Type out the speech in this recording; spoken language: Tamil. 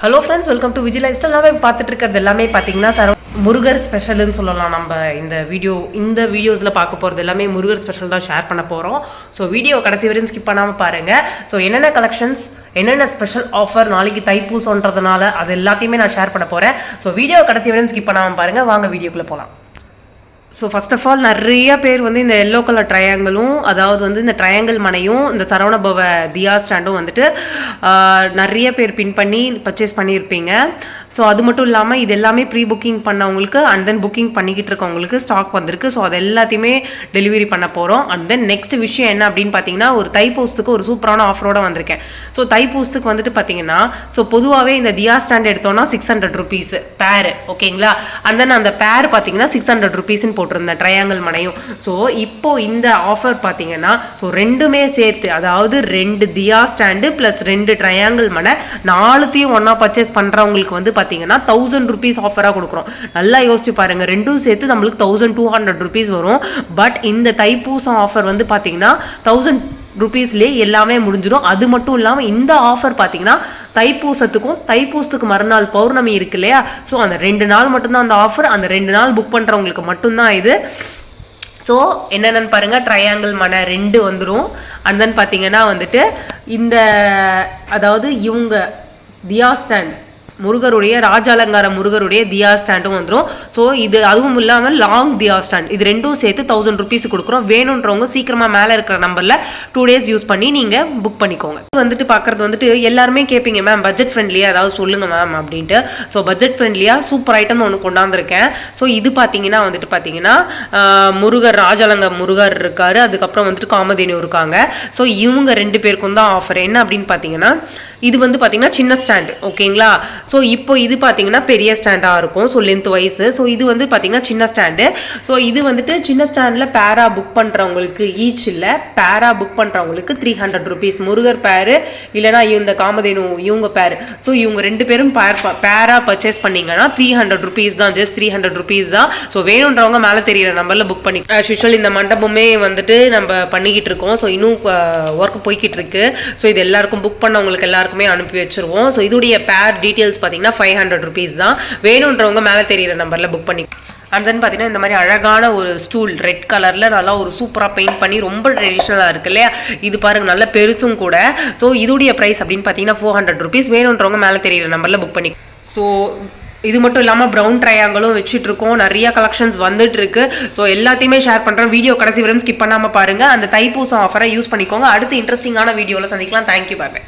Hello friends, welcome to Vijay life style. நான் பார்த்துட்டு இருக்கிறது எல்லாமே பார்த்தீங்கன்னா முருகர் ஸ்பெஷல்னு சொல்லலாம். நம்ம இந்த வீடியோஸில் பார்க்க போகிறது எல்லாமே முருகர் ஸ்பெஷல் தான் ஷேர் பண்ண போகிறோம். ஸோ வீடியோ கடைசி வரையும் ஸ்கிப் பண்ணாமல் பாருங்கள். ஸோ என்னென்ன கலெக்ஷன்ஸ், என்னென்ன ஸ்பெஷல் ஆஃபர் நாளைக்கு தைப்பூசன்றதுனால அது எல்லாத்தையுமே நான் ஷேர் பண்ண போகிறேன். ஸோ வீடியோ கடைசி வரையும் ஸ்கிப் பண்ணாமல் பாருங்கள். வாங்க வீடியோக்குள்ளே போகலாம். ஸோ ஃபர்ஸ்ட் ஆஃப் ஆல் நிறைய பேர் வந்து இந்த எல்லோ கலர் ட்ரையாங்கிளும், அதாவது வந்து இந்த ட்ரையாங்கிள் மனையும் இந்த சரவணபவ தியா ஸ்டாண்டும் வந்துட்டு நிறைய பேர் பின் பண்ணி பர்ச்சேஸ் பண்ணியிருப்பீங்க. ஸோ அது மட்டும் இல்லாமல் இது எல்லாமே ப்ரீ புக்கிங் பண்ணவங்களுக்கு அண்ட் தென் புக்கிங் பண்ணிக்கிட்டு இருக்கவங்களுக்கு ஸ்டாக் வந்திருக்கு. ஸோ அது எல்லாத்தையுமே டெலிவரி பண்ண போகிறோம். அண்ட் தென் நெக்ஸ்ட் விஷயம் என்ன அப்படின்னு பார்த்தீங்கன்னா, ஒரு தைப்பூசத்துக்கு ஒரு சூப்பரான ஆஃபரோடு வந்திருக்கேன். ஸோ தைப்பூசத்துக்கு வந்துட்டு பார்த்தீங்கன்னா, ஸோ பொதுவாகவே இந்த தியா ஸ்டாண்ட் எடுத்தோன்னா 600 rupees பேர், ஓகேங்களா. அண்ட் தென் அந்த பேர் பார்த்தீங்கன்னா 600 rupees போட்டிருந்தேன், ட்ரையாங்கிள் மனையும். ஸோ இப்போ இந்த ஆஃபர் பார்த்தீங்கன்னா, ஸோ ரெண்டுமே சேர்த்து, அதாவது 2 தியா ஸ்டாண்டு ப்ளஸ் 2 ட்ரையாங்கிள் மனை, 4த்தையும் ஒன்றா பர்ச்சேஸ் பண்ணுறவங்களுக்கு வந்து பார்த்தீங்கன்னா 1000 rupees ஆஃபராக கொடுக்குறோம். நல்லா யோசிச்சு பாருங்க, ரெண்டும் சேர்த்து நம்மளுக்கு 1200 rupees வரும். பட் இந்த தைப்பூசம் ஆஃபர் வந்து பார்த்தீங்கன்னா 1000 rupeesலேயே எல்லாமே முடிஞ்சிடும். அது மட்டும் இல்லாமல் இந்த ஆஃபர் பார்த்தீங்கன்னா தைப்பூசத்துக்கு மறுநாள் பௌர்ணமி இருக்கு இல்லையா, ஸோ அந்த 2 நாள் மட்டும்தான் அந்த ஆஃபர். அந்த 2 நாள் புக் பண்ணுறவங்களுக்கு மட்டும்தான் இது. ஸோ என்னென்னு பாருங்கள், ட்ரையாங்கிள் மனை 2 வந்துடும். அண்ட் தென் பார்த்தீங்கன்னா வந்துட்டு இந்த, அதாவது இவங்க தியா ஸ்டாண்ட் முருகருடைய ராஜாலங்கார முருகருடைய தியா ஸ்டாண்டும் வந்துடும். ஸோ இது அதுவும் இல்லாமல் லாங் தியா ஸ்டாண்ட், இது ரெண்டும் சேர்த்து 1000 rupees கொடுக்குறோம். வேணுன்றவங்க சீக்கிரமாக மேலே இருக்கிற நம்பரில் 2 days யூஸ் பண்ணி நீங்கள் புக் பண்ணிக்கோங்க. வந்துட்டு பார்க்குறது வந்துட்டு எல்லாருமே கேட்பீங்க, மேம் பட்ஜெட் ஃப்ரெண்ட்லியாக ஏதாவது சொல்லுங்கள் மேம் அப்படின்ட்டு. ஸோ பட்ஜெட் ஃப்ரெண்ட்லியாக சூப்பர் ஐட்டம் ஒன்று கொண்டாந்துருக்கேன். ஸோ இது பார்த்தீங்கன்னா முருகர், ராஜாலங்க முருகர் இருக்காரு, அதுக்கப்புறம் வந்துட்டு காமதேனு இருக்காங்க. ஸோ இவங்க 2 பேருக்கும் தான் ஆஃபர். என்ன அப்படின்னு பார்த்தீங்கன்னா, இது வந்து பார்த்தீங்கன்னா சின்ன ஸ்டாண்டு, ஓகேங்களா. ஸோ இப்போ இது பார்த்தீங்கன்னா பெரிய ஸ்டாண்டாக இருக்கும், ஸோ லென்த் வைஸு. ஸோ இது வந்து பார்த்தீங்கன்னா சின்ன ஸ்டாண்டு. ஸோ இது வந்துட்டு சின்ன ஸ்டாண்டில் பேரா புக் பண்ணுறவங்களுக்கு ஈச் இல்லை, பேரா புக் பண்ணுறவங்களுக்கு 300 rupees. முருகர் பேரு இல்லைனா இந்த காமதேனு இவங்க பேரு. ஸோ இவங்க 2 பேரும் பேரா பர்ச்சேஸ் பண்ணிங்கன்னா 300 rupees தான், ஜஸ்ட் 300 rupees தான். ஸோ வேணுன்றவங்க மேலே தெரியிற நம்பரில் புக் பண்ணி, யூஸ்வல் இந்த மண்டபமே வந்துட்டு நம்ம பண்ணிக்கிட்டு இருக்கோம். ஸோ இன்னும் ஒர்க் போய்கிட்டு இருக்கு. ஸோ இது எல்லாருக்கும் புக் பண்ணவங்களுக்கு எல்லாருக்குமே அனுப்பி வச்சிருவோம். ஸோ இதோடைய பேர் டீட்டெயில்ஸ் பார்த்தீங்கன்னா 500 rupees தான். வேணுன்றவங்க மேலே தெரியிற நம்பரில் புக் பண்ணி. அண்ட் தென் பார்த்தீங்கன்னா இந்த மாதிரி அழகான ஒரு ஸ்டூல் ரெட் கலரில் நல்லா ஒரு சூப்பராக பெயிண்ட் பண்ணி ரொம்ப ட்ரெடிஷ்னலாக இருக்கு இல்லையா. இது பாருங்கள், நல்ல பெருசும் கூட. ஸோ இதோடைய ப்ரைஸ் அப்படின்னு பார்த்தீங்கன்னா 400 rupees. வேணுன்றவங்க மேலே தெரியிற நம்பரில் புக் பண்ணி. ஸோ இது மட்டும் இல்லாமல் ப்ரௌன் ட்ரையாங்கிளும் வச்சுட்ருக்கோம். நிறைய கலெக்ஷன்ஸ் வந்துட்டு இருக்கு. ஸோ எல்லாத்தையுமே ஷேர் பண்ணுறோம். வீடியோ கடைசி வரையும் ஸ்கிப் பண்ணாமல் பாருங்கள். அந்த தைப்பூசம் ஆஃபரை யூஸ் பண்ணிக்கோங்க. அடுத்து இன்ட்ரெஸ்டிங்கான வீடியோவில் சந்திக்கலாம். தேங்க்யூ, பாய்.